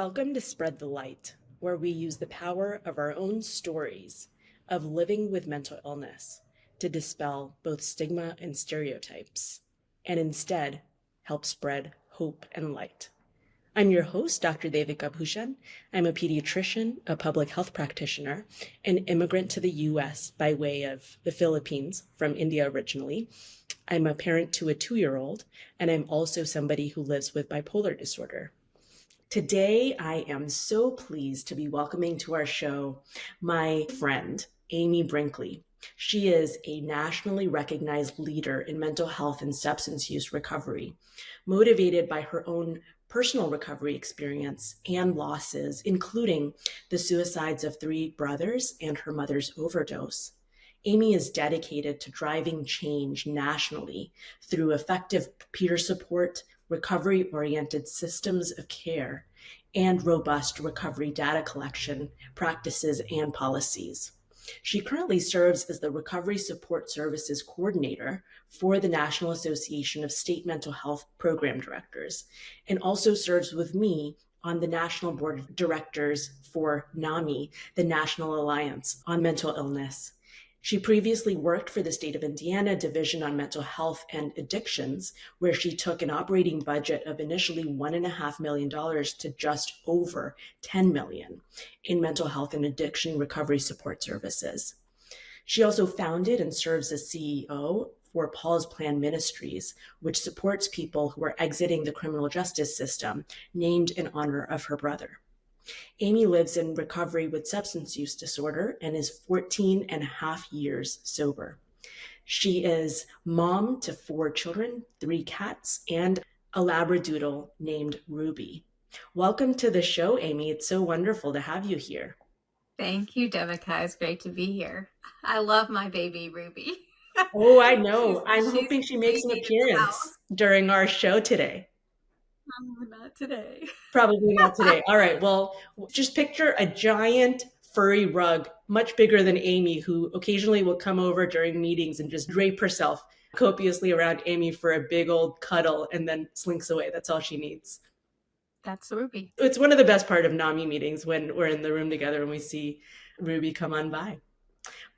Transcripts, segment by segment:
Welcome to Spread the Light, where we use the power of our own stories of living with mental illness to dispel both stigma and stereotypes, and instead help spread hope and light. I'm your host, Dr. Devika Bhushan. I'm a pediatrician, a public health practitioner, an immigrant to the US by way of the Philippines, from India originally. I'm a parent to a 2-year-old, and I'm also somebody who lives with bipolar disorder. Today, I am so pleased to be welcoming to our show my friend, Amy Brinkley. She is a nationally recognized leader in mental health and substance use recovery, motivated by her own personal recovery experience and losses, including the suicides of 3 brothers and her mother's overdose. Amy is dedicated to driving change nationally through effective peer support, recovery-oriented systems of care, and robust recovery data collection practices and policies. She currently serves as the Recovery Support Services Coordinator for the National Association of State Mental Health Program Directors, and also serves with me on the National Board of Directors for NAMI, the National Alliance on Mental Illness. She previously worked for the state of Indiana Division on Mental Health and Addictions, where she took an operating budget of initially $1.5 million to just over $10 million in mental health and addiction recovery support services. She also founded and serves as CEO for Paul's Plan Ministries, which supports people who are exiting the criminal justice system, named in honor of her brother. Amy lives in recovery with substance use disorder and is 14 and a half years sober. She is mom to 4 children, 3 cats, and a Labradoodle named Ruby. Welcome to the show, Amy. It's so wonderful to have you here. Thank you, Devika. It's great to be here. I love my baby Ruby. Oh, I know. I'm She's hoping she makes an bringing in the house. appearance during our show today. Not today. Probably not today. All right. Well, just picture a giant furry rug, much bigger than Amy, who occasionally will come over during meetings and just drape herself copiously around Amy for a big old cuddle and then slinks away. That's all she needs. That's Ruby. It's one of the best part of NAMI meetings when we're in the room together and we see Ruby come on by.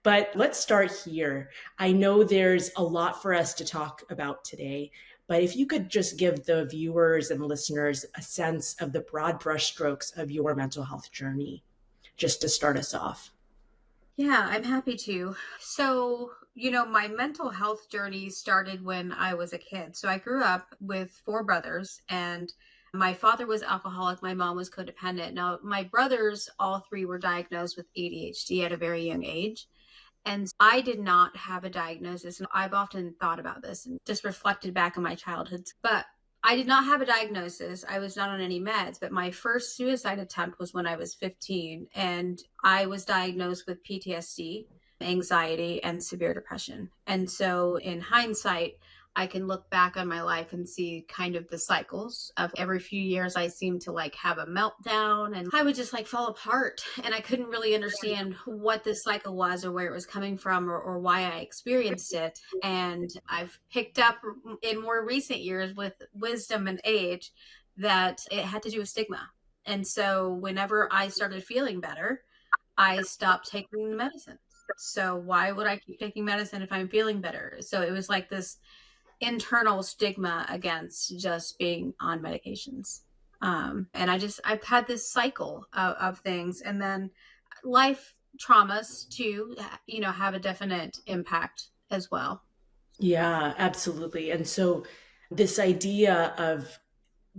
But let's start here. I know there's a lot for us to talk about today, but if you could just give the viewers and listeners a sense of the broad brushstrokes of your mental health journey, just to start us off. Yeah, I'm happy to. So, my mental health journey started when I was a kid. So I grew up with 4 brothers, and my father was alcoholic. My mom was codependent. Now, my brothers, all 3 were diagnosed with ADHD at a very young age. And I did not have a diagnosis. And I've often thought about this and just reflected back on my childhood. But I did not have a diagnosis. I was not on any meds. But my first suicide attempt was when I was 15. And I was diagnosed with PTSD, anxiety, and severe depression. And so in hindsight, I can look back on my life and see kind of the cycles of every few years I seemed to have a meltdown and I would just fall apart. And I couldn't really understand what this cycle was or where it was coming from or why I experienced it. And I've picked up in more recent years with wisdom and age that it had to do with stigma. And so whenever I started feeling better, I stopped taking the medicine. So why would I keep taking medicine if I'm feeling better? So it was like this internal stigma against just being on medications. And I've had this cycle of things, and then life traumas too, have a definite impact as well. Yeah, absolutely. And so this idea of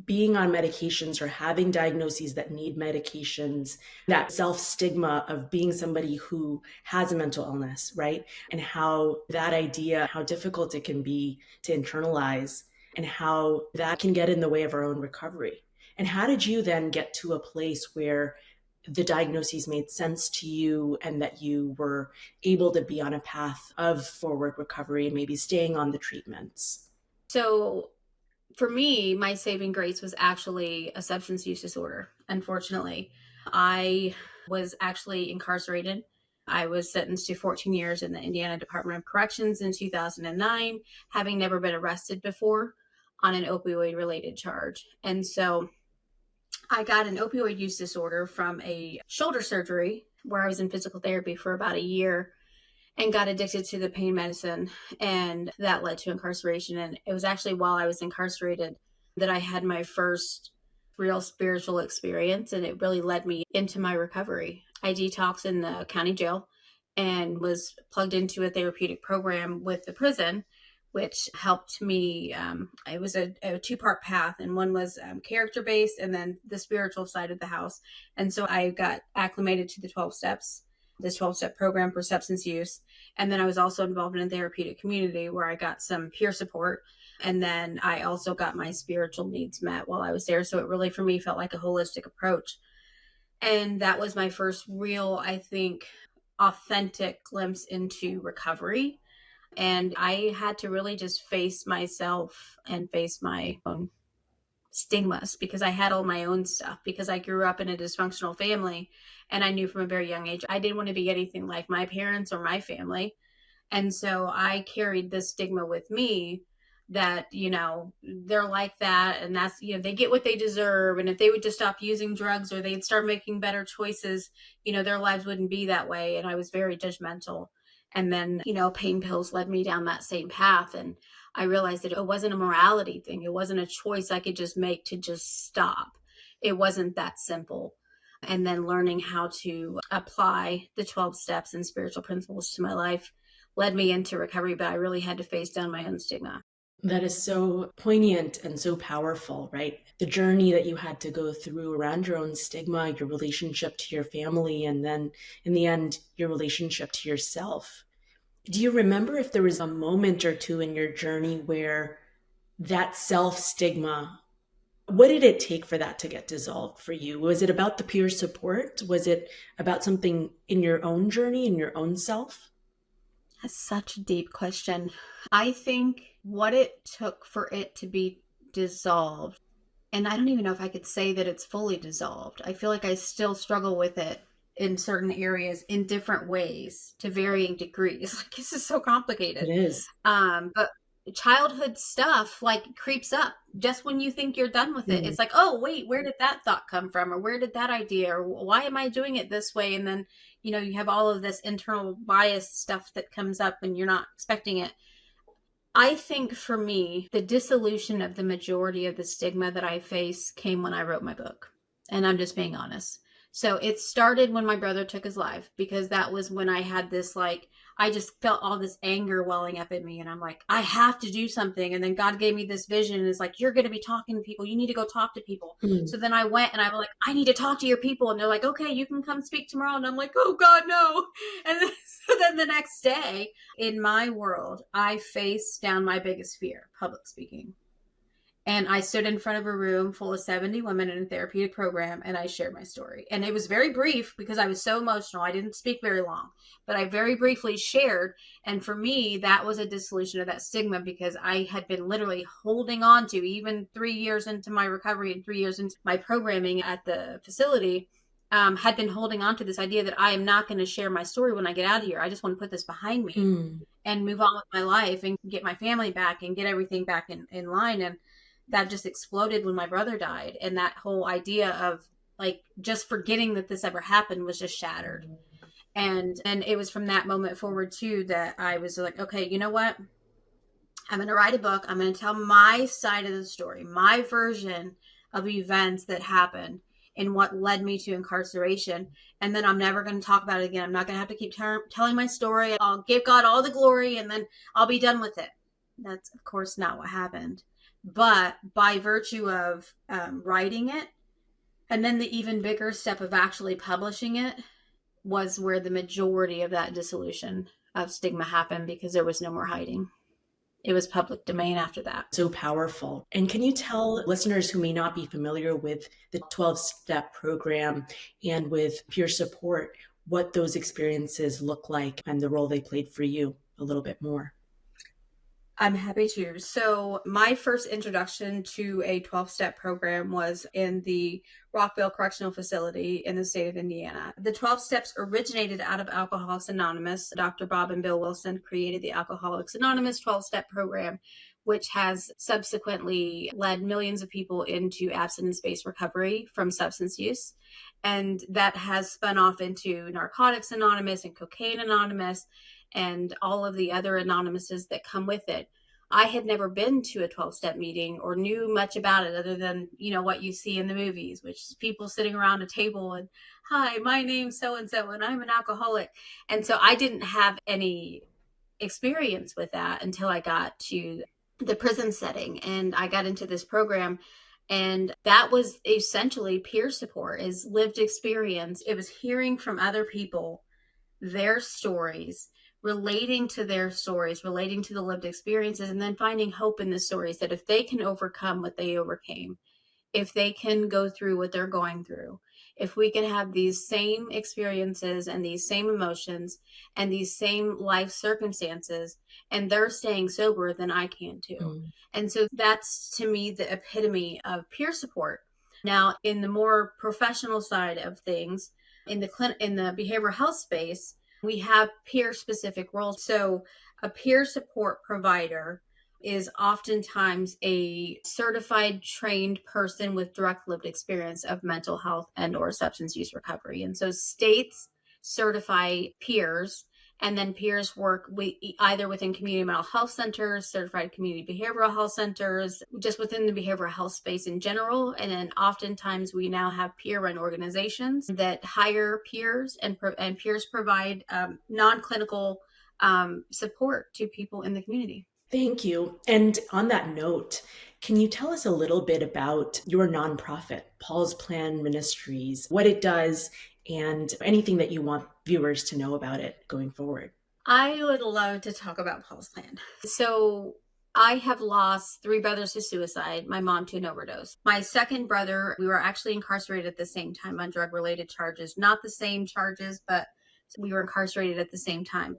being on medications or having diagnoses that need medications, that self-stigma of being somebody who has a mental illness, right? And how that idea, how difficult it can be to internalize and how that can get in the way of our own recovery. And how did you then get to a place where the diagnoses made sense to you and that you were able to be on a path of forward recovery and maybe staying on the treatments? So for me, my saving grace was actually a substance use disorder. Unfortunately, I was actually incarcerated. I was sentenced to 14 years in the Indiana Department of Corrections in 2009, having never been arrested before on an opioid related charge. And so I got an opioid use disorder from a shoulder surgery where I was in physical therapy for about a year and got addicted to the pain medicine. And that led to incarceration. And it was actually while I was incarcerated that I had my first real spiritual experience. And it really led me into my recovery. I detoxed in the county jail and was plugged into a therapeutic program with the prison, which helped me. It was a two-part path, and one was character based, and then the spiritual side of the house. And so I got acclimated to the 12 steps, this 12-step program for substance use. And then I was also involved in a therapeutic community where I got some peer support. And then I also got my spiritual needs met while I was there. So it really, for me, felt like a holistic approach. And that was my first real, I think, authentic glimpse into recovery. And I had to really just face myself and face my own stigmas because I had all my own stuff, because I grew up in a dysfunctional family. And I knew from a very young age I didn't want to be anything like my parents or my family. And so I carried this stigma with me that, they're like that. And that's, they get what they deserve. And if they would just stop using drugs or they'd start making better choices, their lives wouldn't be that way. And I was very judgmental. And then, pain pills led me down that same path. And I realized that it wasn't a morality thing. It wasn't a choice I could just make to just stop. It wasn't that simple. And then learning how to apply the 12 steps and spiritual principles to my life led me into recovery, but I really had to face down my own stigma. That is so poignant and so powerful, right? The journey that you had to go through around your own stigma, your relationship to your family, and then in the end, your relationship to yourself. Do you remember if there was a moment or two in your journey where that self stigma, what did it take for that to get dissolved for you? Was it about the peer support? Was it about something in your own journey, in your own self? That's such a deep question. I think what it took for it to be dissolved, and I don't even know if I could say that it's fully dissolved. I feel like I still struggle with it in certain areas in different ways to varying degrees. Like, this is so complicated. It is. But childhood stuff like creeps up just when you think you're done with it. Mm. It's like, oh wait, where did that thought come from, or where did that idea, or why am I doing it this way? And then you have all of this internal bias stuff that comes up and you're not expecting it. I think for me, the dissolution of the majority of the stigma that I face came when I wrote my book. And I'm just being honest. So it started when my brother took his life, because that was when I had this, like, I just felt all this anger welling up in me. And I'm like, I have to do something. And then God gave me this vision. And it's like, you're going to be talking to people. You need to go talk to people. Mm. So then I went and I was like, I need to talk to your people. And they're like, okay, you can come speak tomorrow. And I'm like, oh God, no. And then, so then the next day in my world, I faced down my biggest fear, public speaking. And I stood in front of a room full of 70 women in a therapeutic program, and I shared my story. And it was very brief because I was so emotional. I didn't speak very long, but I very briefly shared. And for me, that was a dissolution of that stigma, because I had been literally holding on to, even 3 years into my recovery and 3 years into my programming at the facility, had been holding on to this idea that I am not going to share my story when I get out of here. I just want to put this behind me and move on with my life and get my family back and get everything back in line. And that just exploded when my brother died. And that whole idea of, like, just forgetting that this ever happened was just shattered. And it was from that moment forward too that I was like, okay, you know what? I'm going to write a book. I'm going to tell my side of the story, my version of events that happened and what led me to incarceration. And then I'm never going to talk about it again. I'm not going to have to keep telling my story. I'll give God all the glory and then I'll be done with it. That's, of course, not what happened. But by virtue of writing it, and then the even bigger step of actually publishing it, was where the majority of that dissolution of stigma happened, because there was no more hiding. It was public domain after that. So powerful. And can you tell listeners who may not be familiar with the 12-step program and with peer support what those experiences look like and the role they played for you a little bit more? I'm happy to. So my first introduction to a 12-step program was in the Rockville Correctional Facility in the state of Indiana. The 12 steps originated out of Alcoholics Anonymous. Dr. Bob and Bill Wilson created the Alcoholics Anonymous 12-step program, which has subsequently led millions of people into abstinence-based recovery from substance use. And that has spun off into Narcotics Anonymous and Cocaine Anonymous and all of the other anonymouses that come with it. I had never been to a 12-step meeting or knew much about it other than, what you see in the movies, which is people sitting around a table and, hi, my name's so-and-so and I'm an alcoholic. And so I didn't have any experience with that until I got to the prison setting and I got into this program. And that was essentially peer support, is lived experience. It was hearing from other people their stories, relating to their stories, relating to the lived experiences, and then finding hope in the stories that if they can overcome what they overcame, if they can go through what they're going through, if we can have these same experiences and these same emotions and these same life circumstances, and they're staying sober, then I can too. Mm. And so that's to me the epitome of peer support. Now, in the more professional side of things, in the behavioral health space, we have peer specific roles. So a peer support provider is oftentimes a certified trained person with direct lived experience of mental health and or substance use recovery. And so states certify peers, and then peers work either within community mental health centers, certified community behavioral health centers, just within the behavioral health space in general. And then oftentimes we now have peer run organizations that hire peers, and peers provide non-clinical support to people in the community. Thank you. And on that note, can you tell us a little bit about your nonprofit, Paul's Plan Ministries, what it does, and anything that you want viewers to know about it going forward? I would love to talk about Paul's Plan. So I have lost 3 brothers to suicide, my mom to an overdose. My second brother, we were actually incarcerated at the same time on drug-related charges. Not the same charges, but we were incarcerated at the same time.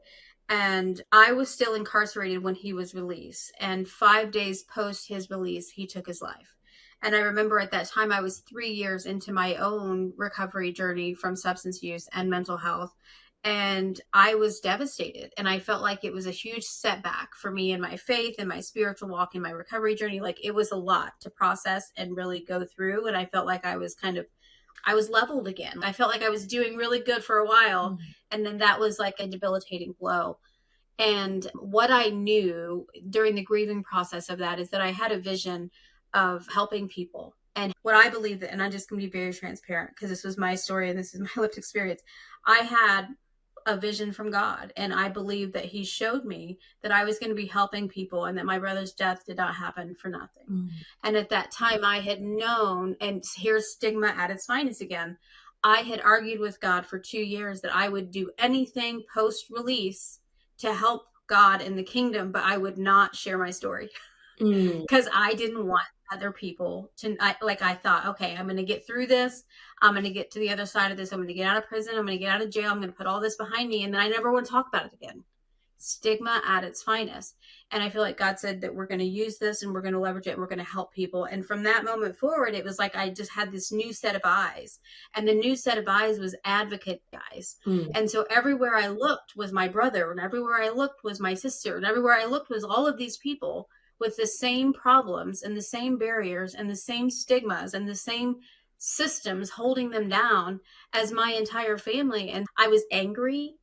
And I was still incarcerated when he was released. And 5 days post his release, he took his life. And I remember at that time, I was 3 years into my own recovery journey from substance use and mental health. And I was devastated. And I felt like it was a huge setback for me in my faith and my spiritual walk in my recovery journey. Like it was a lot to process and really go through. And I felt like I was leveled again. I felt like I was doing really good for a while. And then that was like a debilitating blow. And what I knew during the grieving process of that is that I had a vision of helping people. And what I believe that, and I'm just going to be very transparent because this was my story and this is my lived experience. I had a vision from God, and I believe that he showed me that I was going to be helping people and that my brother's death did not happen for nothing. Mm. And at that time I had known, and here's stigma at its finest again, I had argued with God for 2 years that I would do anything post-release to help God in the kingdom, but I would not share my story because I didn't want other people to, I thought, okay, I'm going to get through this. I'm going to get to the other side of this. I'm going to get out of prison. I'm going to get out of jail. I'm going to put all this behind me. And then I never want to talk about it again. Stigma at its finest. And I feel like God said that we're going to use this and we're going to leverage it and we're going to help people. And from that moment forward, it was like I just had this new set of eyes. And the new set of eyes was advocate eyes. And so everywhere I looked was my brother, and everywhere I looked was my sister, and everywhere I looked was all of these people with the same problems and the same barriers and the same stigmas and the same systems holding them down as my entire family. And I was angry,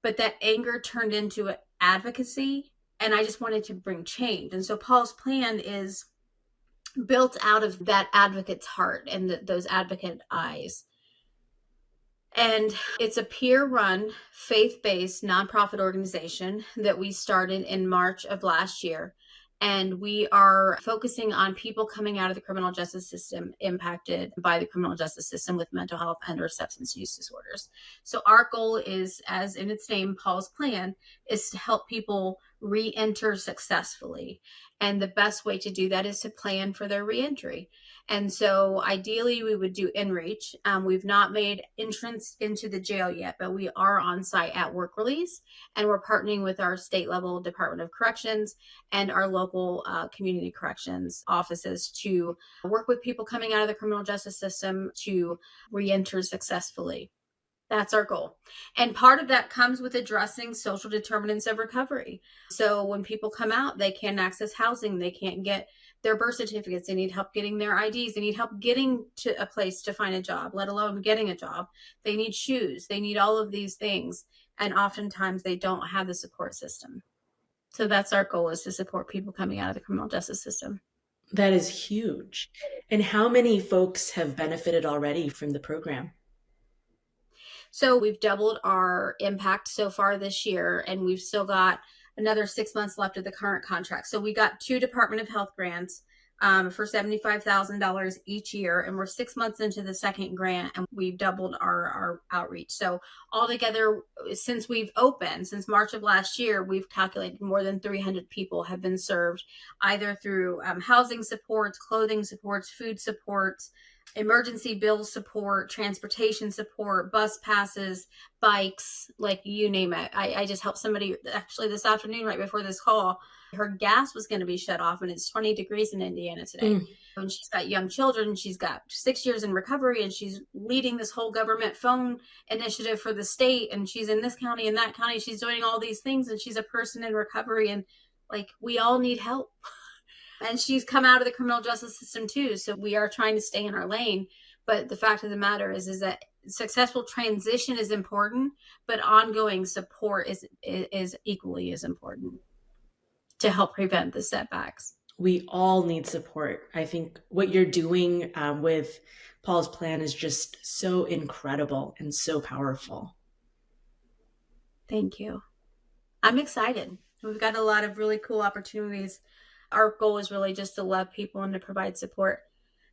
but that anger turned into advocacy, and I just wanted to bring change. And so Paul's Plan is built out of that advocate's heart and those advocate eyes. And it's a peer-run, faith-based nonprofit organization that we started in March of last year. And we are focusing on people coming out of the criminal justice system impacted by the criminal justice system with mental health and or substance use disorders. So our goal is, as in its name, Paul's Plan, is to help people re-enter successfully. And the best way to do that is to plan for their re-entry. And so ideally we would do in-reach. We've not made entrance into the jail yet, but we are on site at work release, and we're partnering with our state level Department of Corrections and our local community corrections offices to work with people coming out of the criminal justice system to re-enter successfully. That's our goal. And part of that comes with addressing social determinants of recovery. So when people come out, they can't access housing, they can't get their birth certificates, they need help getting their IDs, they need help getting to a place to find a job, let alone getting a job. They need shoes, they need all of these things. And oftentimes they don't have the support system. So that's our goal, is to support people coming out of the criminal justice system. That is huge. And how many folks have benefited already from the program? So we've doubled our impact so far this year, and we've still got another 6 months left of the current contract. So we got 2 Department of Health grants for $75,000 each year, and we're 6 months into the second grant, and we've doubled our outreach. So altogether, since we've opened, since March of last year, we've calculated more than 300 people have been served, either through housing supports, clothing supports, food supports, emergency bill support, transportation support, bus passes, bikes, like you name it. I just helped somebody actually this afternoon, right before this call. Her gas was going to be shut off, and it's 20 degrees in Indiana today. And she's got young children. She's got 6 years in recovery, and she's leading this whole government phone initiative for the state. And she's in this county and that county. She's doing all these things, and she's a person in recovery. And like, we all need help. And she's come out of the criminal justice system too. So we are trying to stay in our lane. But the fact of the matter is that successful transition is important, but ongoing support is equally as important to help prevent the setbacks. We all need support. I think what you're doing with Paul's plan is just so incredible and so powerful. Thank you. I'm excited. We've got a lot of really cool opportunities. Our goal is really just to love people and to provide support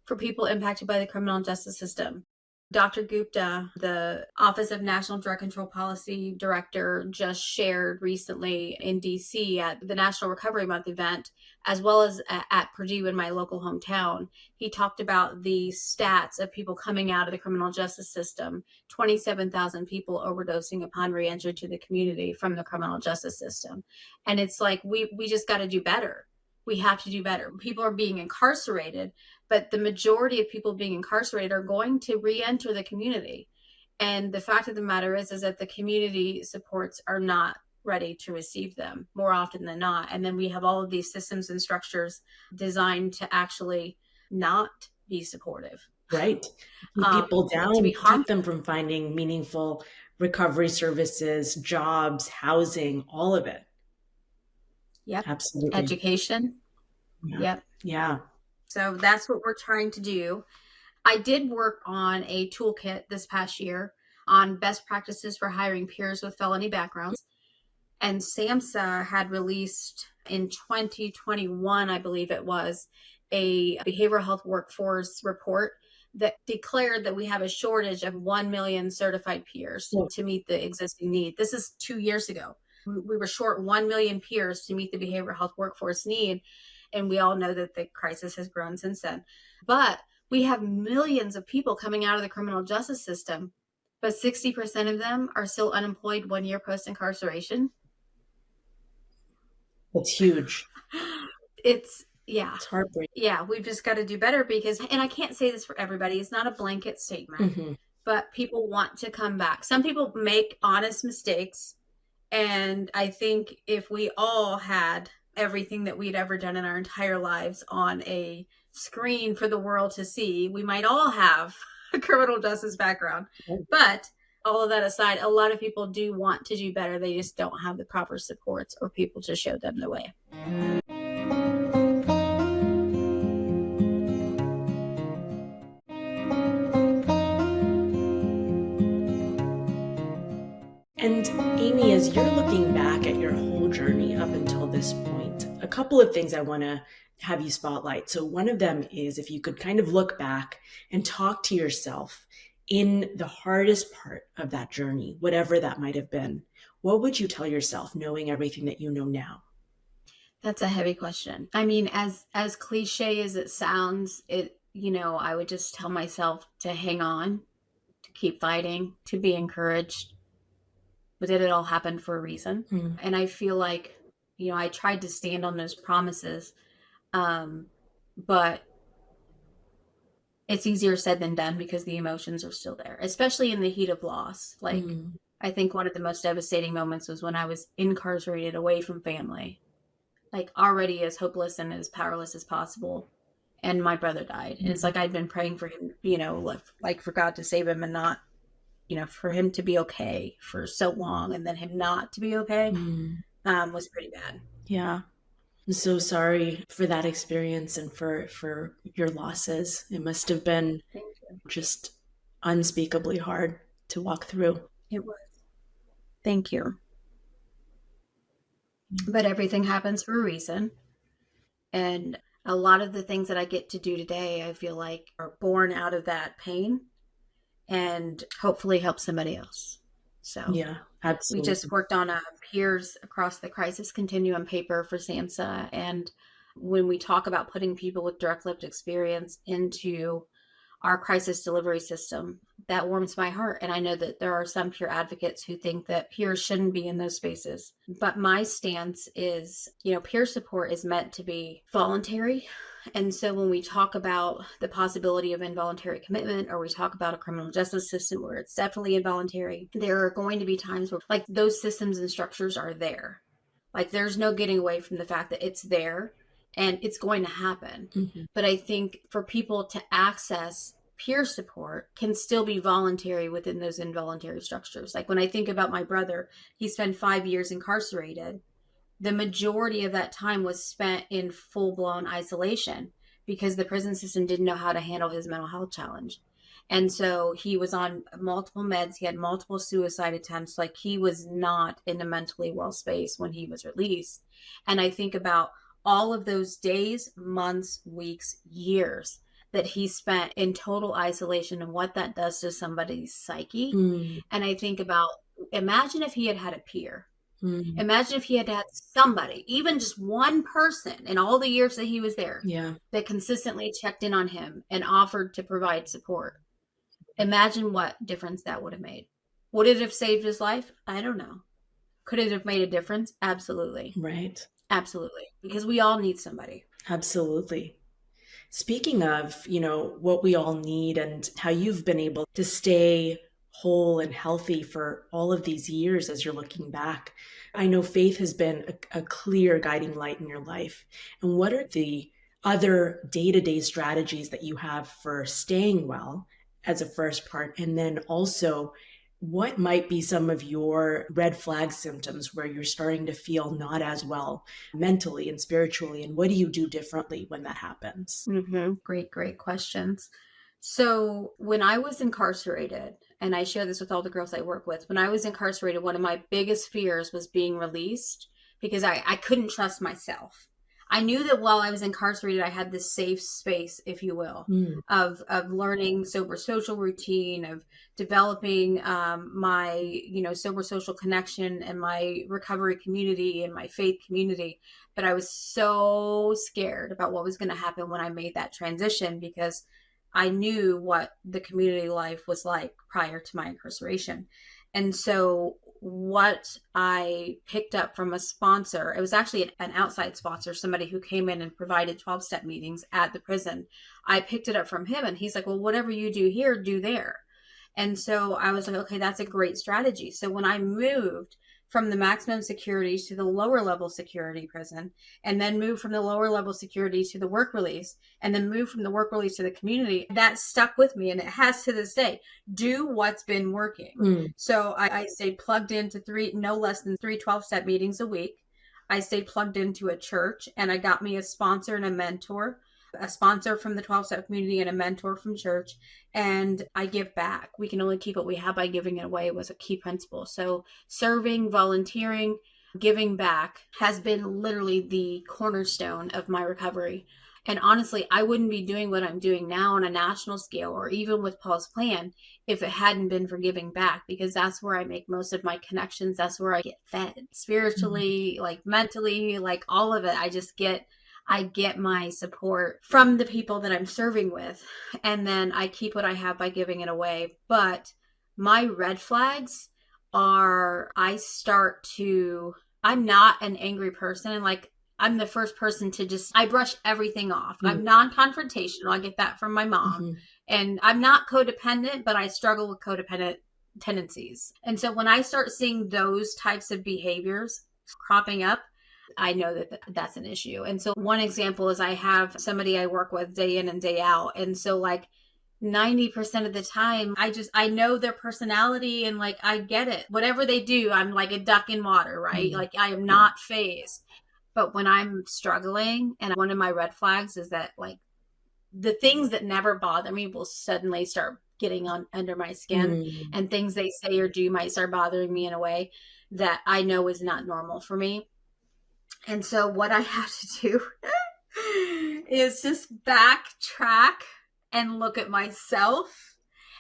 for people impacted by the criminal justice system. Dr. Gupta, the Office of National Drug Control Policy Director, just shared recently in DC at the National Recovery Month event, as well as at Purdue in my local hometown. He talked about the stats of people coming out of the criminal justice system, 27,000 people overdosing upon reentry to the community from the criminal justice system. And it's like, we just got to do better. We have to do better. People are being incarcerated, but the majority of people being incarcerated are going to re-enter the community. And the fact of the matter is that the community supports are not ready to receive them more often than not. And then we have all of these systems and structures designed to actually not be supportive. Right. Keep people down, keep them from finding meaningful recovery services, jobs, housing, all of it. Yep. Absolutely. Education. Yeah. Yep. Yeah. So that's what we're trying to do. I did work on a toolkit this past year on best practices for hiring peers with felony backgrounds. And SAMHSA had released in 2021, I believe it was, a behavioral health workforce report that declared that we have a shortage of 1 million certified peers to meet the existing need. This is 2 years ago. We were short 1 million peers to meet the behavioral health workforce need. And we all know that the crisis has grown since then. But we have millions of people coming out of the criminal justice system, but 60% of them are still unemployed 1 year post-incarceration. That's huge. It's heartbreaking. Yeah, we've just got to do better because, and I can't say this for everybody, it's not a blanket statement, but people want to come back. Some people make honest mistakes. And I think if we all had everything that we'd ever done in our entire lives on a screen for the world to see, we might all have a criminal justice background. But all of that aside, a lot of people do want to do better. They just don't have the proper supports or people to show them the way. And Amy, as you're looking back at your whole journey up until this point, a couple of things I want to have you spotlight. So one of them is if you could kind of look back and talk to yourself in the hardest part of that journey, whatever that might have been, what would you tell yourself knowing everything that you know now? That's a heavy question. I mean, as cliche as it sounds, I would just tell myself to hang on, to keep fighting, to be encouraged. But it all happened for a reason. And I feel like, I tried to stand on those promises. But it's easier said than done because the emotions are still there, especially in the heat of loss. Like, I think one of the most devastating moments was when I was incarcerated away from family, like already as hopeless and as powerless as possible. And my brother died. And it's like I'd been praying for him, like for God to save him and not, for him to be okay for so long and then him not to be okay was pretty bad. Yeah. I'm so sorry for that experience and for your losses. It must have been Thank you. just unspeakably hard to walk through. It was. Thank you. But everything happens for a reason. And a lot of the things that I get to do today, I feel like are born out of that pain and hopefully help somebody else. So Yeah, we absolutely. just worked on a peers across the crisis continuum paper for SAMHSA. And when we talk about putting people with direct lived experience into our crisis delivery system, that warms my heart. And I know that there are some peer advocates who think that peers shouldn't be in those spaces. But my stance is, peer support is meant to be voluntary. And so when we talk about the possibility of involuntary commitment, or we talk about a criminal justice system where it's definitely involuntary, there are going to be times where like those systems and structures are there. Like there's no getting away from the fact that it's there and it's going to happen. But I think for people to access peer support can still be voluntary within those involuntary structures. Like when I think about my brother, he spent 5 years incarcerated. The majority of that time was spent in full-blown isolation because the prison system didn't know how to handle his mental health challenge. And so he was on multiple meds. He had multiple suicide attempts. Like he was not in a mentally well space when he was released. And I think about all of those days, months, weeks, years that he spent in total isolation and what that does to somebody's psyche. And I think about, imagine if he had had a peer. Imagine if he had had somebody, even just one person in all the years that he was there, that consistently checked in on him and offered to provide support. Imagine what difference that would have made. Would it have saved his life? I don't know. Could it have made a difference? Absolutely. Right. Absolutely. Because we all need somebody. Absolutely. Speaking of, what we all need and how you've been able to stay whole and healthy for all of these years as you're looking back, I know faith has been a clear guiding light in your life. And what are the other day-to-day strategies that you have for staying well as a first part? And then also, what might be some of your red flag symptoms where you're starting to feel not as well mentally and spiritually? And what do you do differently when that happens? Great questions. So when I was incarcerated, and I share this with all the girls I work with, when I was incarcerated, one of my biggest fears was being released because I couldn't trust myself. I knew that while I was incarcerated, I had this safe space, if you will, of learning sober social routine, of developing my, sober social connection and my recovery community and my faith community. But I was so scared about what was going to happen when I made that transition because I knew what the community life was like prior to my incarceration. And so what I picked up from a sponsor, it was actually an outside sponsor, somebody who came in and provided 12-step meetings at the prison. I picked it up from him and he's like, well, whatever you do here, do there. And so I was like, okay, that's a great strategy. So when I moved from the maximum security to the lower level security prison, and then moved from the lower level security to the work release, and then moved from the work release to the community, that stuck with me. And it has to this day. Do what's been working. So I stayed plugged into no less than 3 12-step meetings a week. I stayed plugged into a church, and I got me a sponsor and a mentor, a sponsor from the 12-step community and a mentor from church. And I give back. We can only keep what we have by giving it away was a key principle. So serving, volunteering, giving back has been literally the cornerstone of my recovery. And honestly, I wouldn't be doing what I'm doing now on a national scale or even with Paul's Plan if it hadn't been for giving back, because that's where I make most of my connections. That's where I get fed spiritually, like mentally, like all of it. I get my support from the people that I'm serving with. And then I keep what I have by giving it away. But my red flags are I'm not an angry person. And like, I'm the first person to I brush everything off. I'm non-confrontational. I get that from my mom. And I'm not codependent, but I struggle with codependent tendencies. And so when I start seeing those types of behaviors cropping up, I know that that's an issue. And so one example is I have somebody I work with day in and day out. And so like 90% of the time, I know their personality and like I get it. Whatever they do, I'm like a duck in water, right? Like I am not phased. But when I'm struggling, and one of my red flags is that like the things that never bother me will suddenly start getting on under my skin, and things they say or do might start bothering me in a way that I know is not normal for me. And so what I have to do is just backtrack and look at myself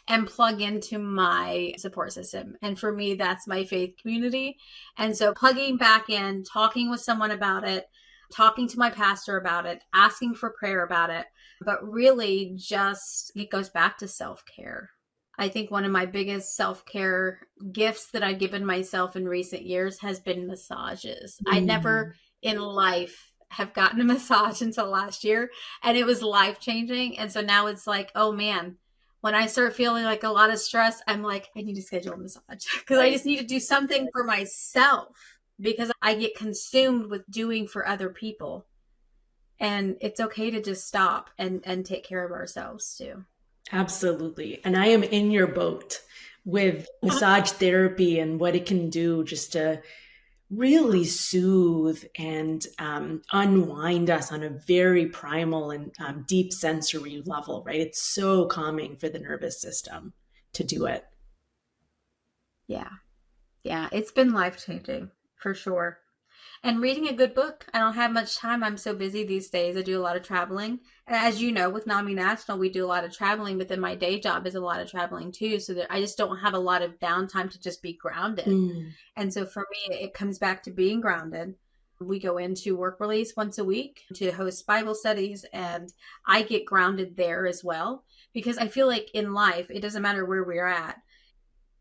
and plug into my support system. And for me, that's my faith community. And so plugging back in, talking with someone about it, talking to my pastor about it, asking for prayer about it, but really just it goes back to self-care. I think one of my biggest self-care gifts that I've given myself in recent years has been massages. I never in life have gotten a massage until last year, and it was life-changing. And so now it's like, oh man, when I start feeling like a lot of stress, I'm like, I need to schedule a massage because I just need to do something for myself, because I get consumed with doing for other people. And it's okay to just stop and take care of ourselves too. Absolutely. And I am in your boat with massage therapy and what it can do just to really soothe and unwind us on a very primal and deep sensory level, right? It's so calming for the nervous system to do it. Yeah. Yeah. It's been life-changing for sure. And reading a good book. I don't have much time. I'm so busy these days. I do a lot of traveling. And as you know, with NAMI National, we do a lot of traveling, but then my day job is a lot of traveling too. So that I just don't have a lot of downtime to just be grounded. And so for me, it comes back to being grounded. We go into work release once a week to host Bible studies, and I get grounded there as well, because I feel like in life, it doesn't matter where we're at.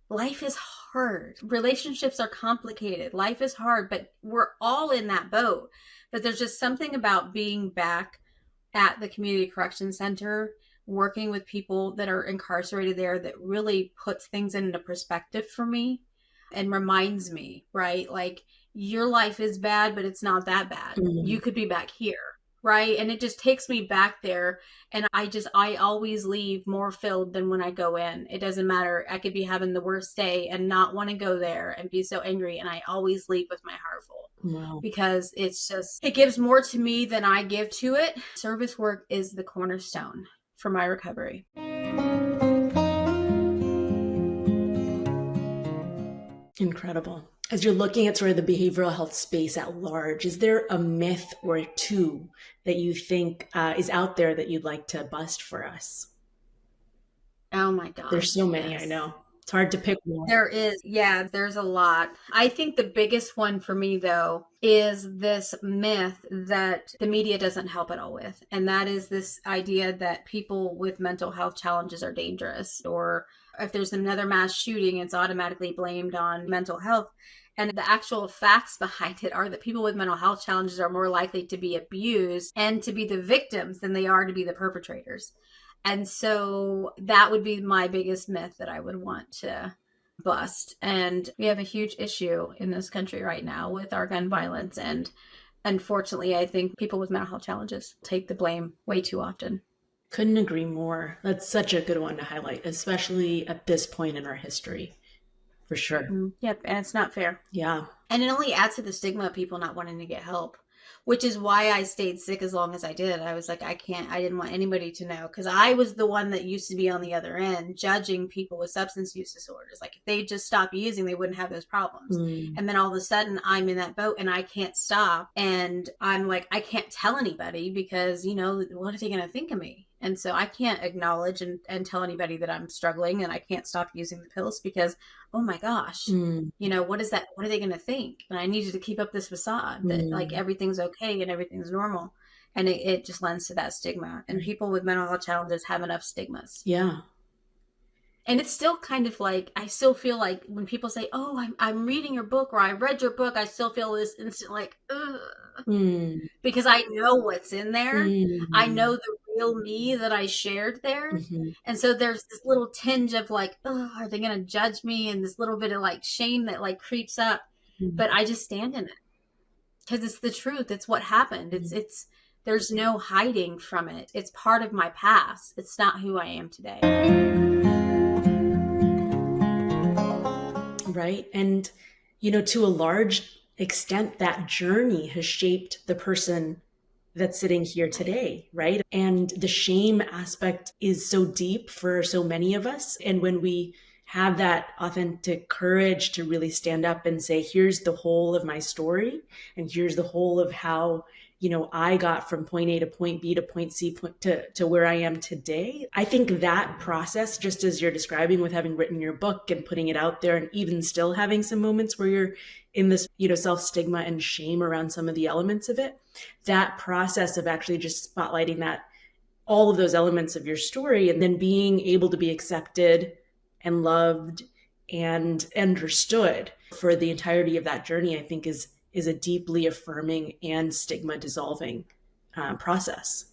Life is hard. Relationships are complicated. Life is hard, but we're all in that boat. But there's just something about being back at the community correction center, working with people that are incarcerated there, that really puts things into perspective for me and reminds me, right? Like, your life is bad, but it's not that bad. You could be back here. Right. And it just takes me back there. And I always leave more filled than when I go in. It doesn't matter. I could be having the worst day and not want to go there and be so angry. And I always leave with my heart full. Because it gives more to me than I give to it. Service work is the cornerstone for my recovery. Incredible. As you're looking at sort of the behavioral health space at large, is there a myth or two that you think is out there that you'd like to bust for us? Oh my gosh. There's so many, I know. It's hard to pick one. There is. Yeah, there's a lot. I think the biggest one for me, though, is this myth that the media doesn't help at all with. And that is this idea that people with mental health challenges are dangerous, or if there's another mass shooting, it's automatically blamed on mental health. And the actual facts behind it are that people with mental health challenges are more likely to be abused and to be the victims than they are to be the perpetrators. And so that would be my biggest myth that I would want to bust. And we have a huge issue in this country right now with our gun violence. And unfortunately, I think people with mental health challenges take the blame way too often. Couldn't agree more. That's such a good one to highlight, especially at this point in our history. For sure. Yep. And it's not fair. Yeah. And it only adds to the stigma of people not wanting to get help, which is why I stayed sick as long as I did. I was like, I didn't want anybody to know, because I was the one that used to be on the other end judging people with substance use disorders. Like, if they just stopped using, they wouldn't have those problems. And then all of a sudden I'm in that boat and I can't stop. And I'm like, I can't tell anybody because, what are they going to think of me? And so I can't acknowledge and tell anybody that I'm struggling, and I can't stop using the pills because, oh my gosh, what is that? What are they going to think? And I needed to keep up this facade that like everything's okay and everything's normal. And it just lends to that stigma. And people with mental health challenges have enough stigmas. Yeah. And it's still kind of like, I still feel like when people say, oh, I'm reading your book, or I read your book, I still feel this instant like, ugh. Because I know what's in there. I know the real me that I shared there. Mhm. And so there's this little tinge of like, oh, are they going to judge me? And this little bit of like shame that like creeps up. Mhm. But I just stand in it because it's the truth. It's what happened. There's no hiding from it. It's part of my past. It's not who I am today. Right. And, to a large extent, that journey has shaped the person that's sitting here Right. today, right? And the shame aspect is so deep for so many of us. And when we have that authentic courage to really stand up and say, here's the whole of my story, and here's the whole of how, I got from point A to point B to point C to where I am today. I think that process, just as you're describing with having written your book and putting it out there, and even still having some moments where you're in this, self stigma and shame around some of the elements of it, that process of actually just spotlighting that all of those elements of your story and then being able to be accepted and loved and understood for the entirety of that journey, I think is a deeply affirming and stigma dissolving process.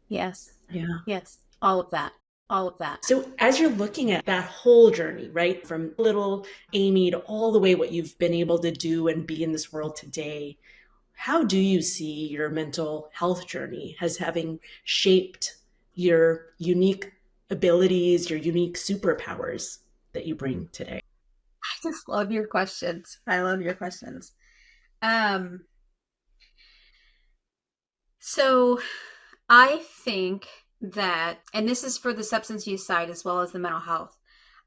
Yes. Yeah. Yes. All of that. All of that. So as you're looking at that whole journey, right, from little Amy to all the way what you've been able to do and be in this world today, how do you see your mental health journey as having shaped your unique abilities, your unique superpowers that you bring today? I just love your questions. I love your questions. Um, so I think that, and this is for the substance use side as well as the mental health,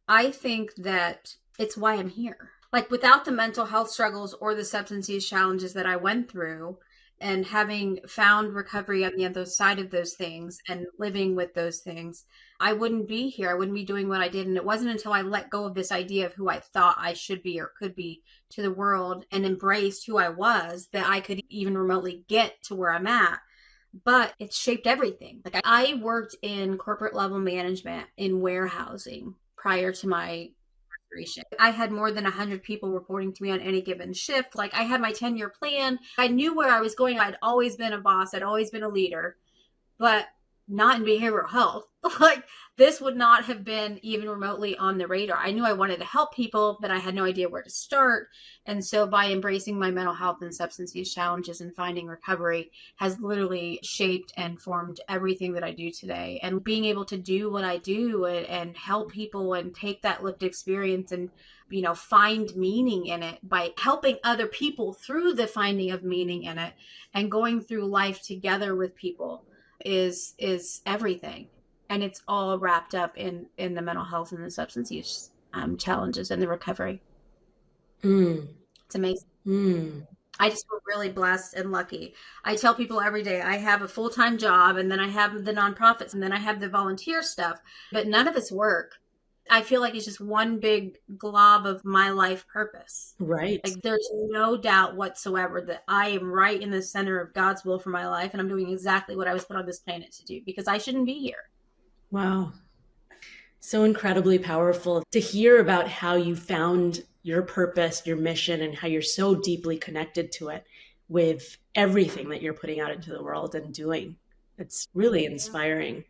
I think that it's why I'm here. Like without the mental health struggles or the substance use challenges that I went through, and having found recovery on the other side of those things and living with those things, I wouldn't be here. I wouldn't be doing what I did. And it wasn't until I let go of this idea of who I thought I should be or could be to the world and embraced who I was that I could even remotely get to where I'm at. But it shaped everything. Like I worked in corporate level management in warehousing prior to my incarceration. I had more than 100 people reporting to me on any given shift. Like I had my 10-year plan. I knew where I was going. I'd always been a boss. I'd always been a leader, but not in behavioral health. Like this would not have been even remotely on the radar. I knew I wanted to help people, but I had no idea where to start. And so by embracing my mental health and substance use challenges and finding recovery has literally shaped and formed everything that I do today. And being able to do what I do and help people and take that lived experience and find meaning in it by helping other people through the finding of meaning in it and going through life together with people is everything, and it's all wrapped up in the mental health and the substance use challenges and the recovery. Mm, It's amazing. mm. I just feel really blessed and lucky. I tell people every day I have a full-time job, and then I have the nonprofits, and then I have the volunteer stuff, but none of it's work. I feel like it's just one big glob of my life purpose. Right. Like there's no doubt whatsoever that I am right in the center of God's will for my life, and I'm doing exactly what I was put on this planet to do because I shouldn't be here. Wow. So incredibly powerful to hear about how you found your purpose, your mission, and how you're so deeply connected to it with everything that you're putting out into the world and doing. It's really inspiring.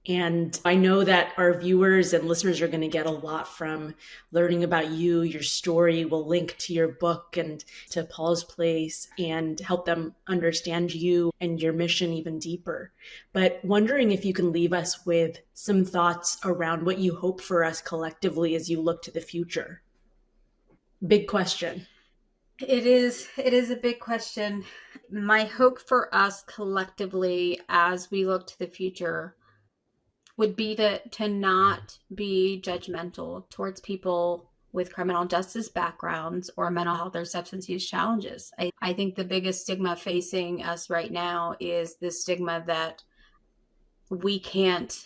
And I know that our viewers and listeners are going to get a lot from learning about you, your story. We'll link to your book and to Paul's Place and help them understand you and your mission even deeper. But wondering if you can leave us with some thoughts around what you hope for us collectively as you look to the future. Big question. It is a big question. My hope for us collectively as we look to the future would be to not be judgmental towards people with criminal justice backgrounds or mental health or substance use challenges. I think the biggest stigma facing us right now is the stigma that we can't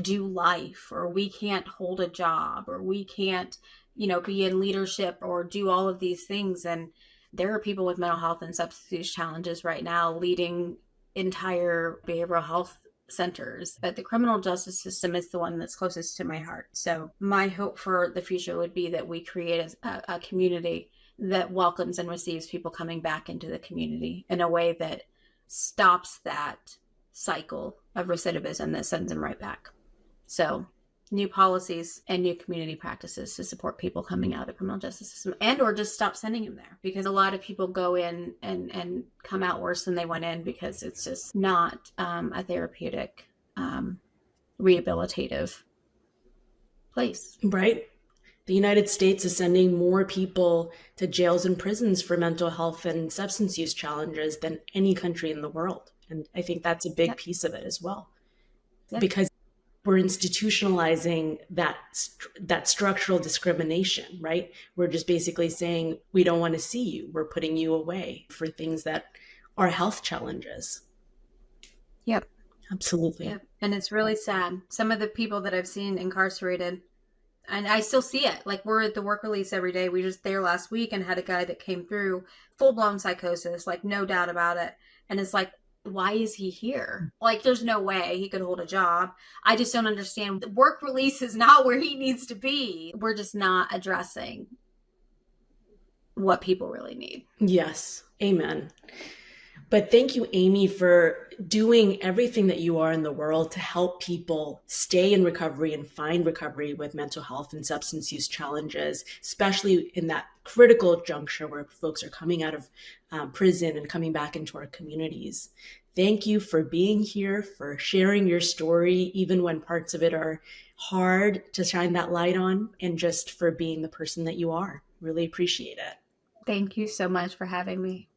do life, or we can't hold a job, or we can't be in leadership or do all of these things. And there are people with mental health and substance use challenges right now leading entire behavioral health centers, but the criminal justice system is the one that's closest to my heart. So my hope for the future would be that we create a community that welcomes and receives people coming back into the community in a way that stops that cycle of recidivism that sends them right back. So new policies and new community practices to support people coming out of the criminal justice system, and or just stop sending them there, because a lot of people go in and come out worse than they went in because it's just not a therapeutic, rehabilitative place. Right. The United States is sending more people to jails and prisons for mental health and substance use challenges than any country in the world. And I think that's a big piece of it as well, because we're institutionalizing that structural discrimination, right? We're just basically saying, we don't want to see you. We're putting you away for things that are health challenges. Yep. Absolutely. Yep. And it's really sad. Some of the people that I've seen incarcerated, and I still see it. Like, we're at the work release every day. We just there last week and had a guy that came through full-blown psychosis, like no doubt about it. And it's like, why is he here? Like, there's no way he could hold a job. I just don't understand. The work release is not where he needs to be. We're just not addressing what people really need. Yes. Amen. But thank you, Amy, for doing everything that you are in the world to help people stay in recovery and find recovery with mental health and substance use challenges, especially in that critical juncture where folks are coming out of prison and coming back into our communities. Thank you for being here, for sharing your story, even when parts of it are hard to shine that light on, and just for being the person that you are. Really appreciate it. Thank you so much for having me.